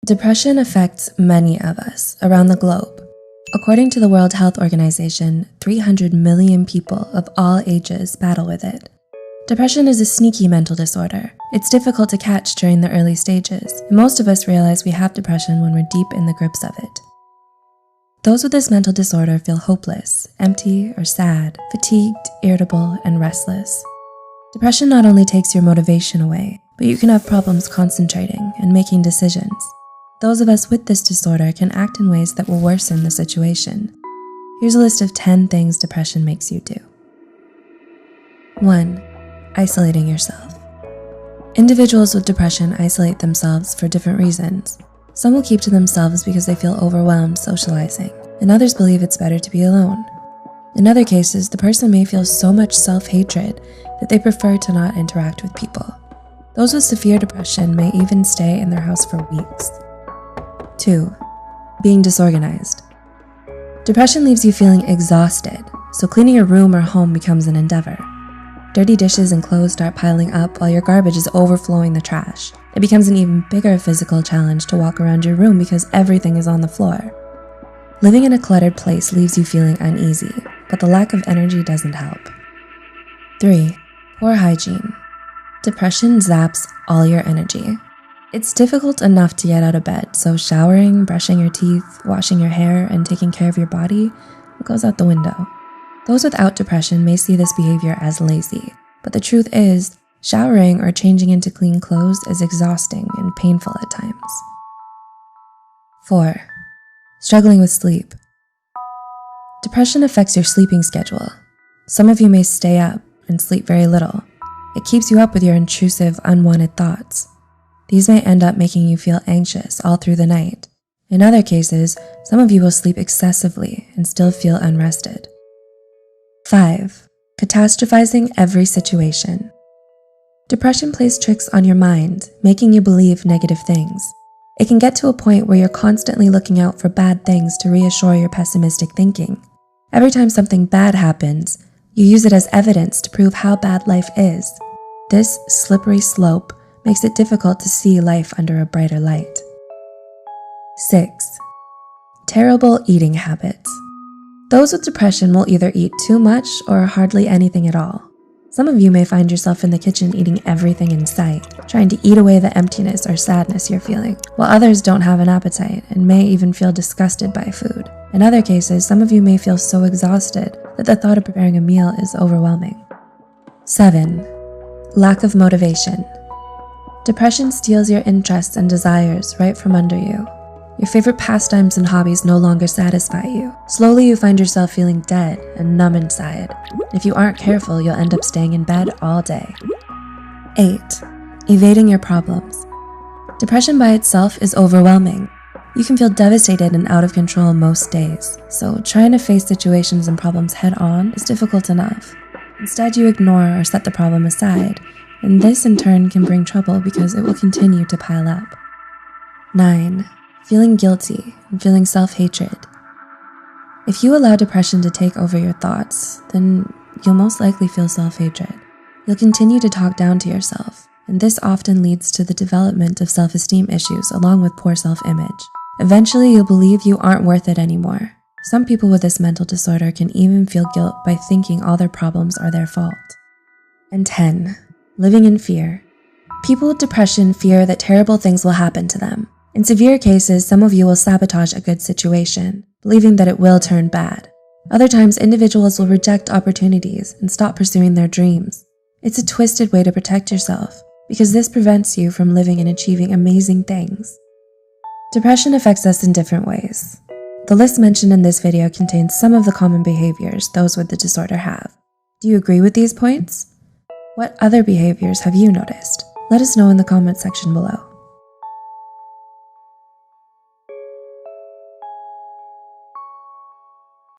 Depression affects many of us around the globe. According to the World Health Organization, 300 million people of all ages battle with it. Depression is a sneaky mental disorder. It's difficult to catch during the early stages, and most of us realize we have depression when we're deep in the grips of it. Those with this mental disorder feel hopeless, empty or sad, fatigued, irritable, and restless. Depression not only takes your motivation away, but you can have problems concentrating and making decisions. Those of us with this disorder can act in ways that will worsen the situation. Here's a list of 10 things depression makes you do. 1. Isolating yourself. Individuals with depression isolate themselves for different reasons. Some will keep to themselves because they feel overwhelmed socializing, and others believe it's better to be alone. In other cases, the person may feel so much self-hatred that they prefer to not interact with people. Those with severe depression may even stay in their house for weeks. 2. Being disorganized. Depression leaves you feeling exhausted, so cleaning your room or home becomes an endeavor. Dirty dishes and clothes start piling up while your garbage is overflowing the trash. It becomes an even bigger physical challenge to walk around your room because everything is on the floor. Living in a cluttered place leaves you feeling uneasy, but the lack of energy doesn't help. 3. Poor hygiene. Depression zaps all your energy. It's difficult enough to get out of bed, so showering, brushing your teeth, washing your hair, and taking care of your body goes out the window. Those without depression may see this behavior as lazy, but the truth is, showering or changing into clean clothes is exhausting and painful at times. 4. Struggling with sleep. Depression affects your sleeping schedule. Some of you may stay up and sleep very little. It keeps you up with your intrusive, unwanted thoughts. These may end up making you feel anxious all through the night. In other cases, some of you will sleep excessively and still feel unrested. 5. Catastrophizing every situation. Depression plays tricks on your mind, making you believe negative things. It can get to a point where you're constantly looking out for bad things to reassure your pessimistic thinking. Every time something bad happens, you use it as evidence to prove how bad life is. This slippery slope makes it difficult to see life under a brighter light. 6. Terrible eating habits. Those with depression will either eat too much or hardly anything at all. Some of you may find yourself in the kitchen eating everything in sight, trying to eat away the emptiness or sadness you're feeling, while others don't have an appetite and may even feel disgusted by food. In other cases, some of you may feel so exhausted that the thought of preparing a meal is overwhelming. 7. Lack of motivation. Depression steals your interests and desires right from under you. Your favorite pastimes and hobbies no longer satisfy you. Slowly, you find yourself feeling dead and numb inside. If you aren't careful, you'll end up staying in bed all day. 8. Evading your problems. Depression by itself is overwhelming. You can feel devastated and out of control most days, so trying to face situations and problems head-on is difficult enough. Instead, you ignore or set the problem aside, and this in turn can bring trouble because it will continue to pile up. 9. Feeling guilty and feeling self-hatred. If you allow depression to take over your thoughts, then you'll most likely feel self-hatred. You'll continue to talk down to yourself, and this often leads to the development of self-esteem issues along with poor self-image. Eventually, you'll believe you aren't worth it anymore. Some people with this mental disorder can even feel guilt by thinking all their problems are their fault. And 10. Living in fear. People with depression fear that terrible things will happen to them. In severe cases, some of you will sabotage a good situation, believing that it will turn bad. Other times, individuals will reject opportunities and stop pursuing their dreams. It's a twisted way to protect yourself, because this prevents you from living and achieving amazing things. Depression affects us in different ways. The list mentioned in this video contains some of the common behaviors those with the disorder have. Do you agree with these points? What other behaviors have you noticed? Let us know in the comment section below.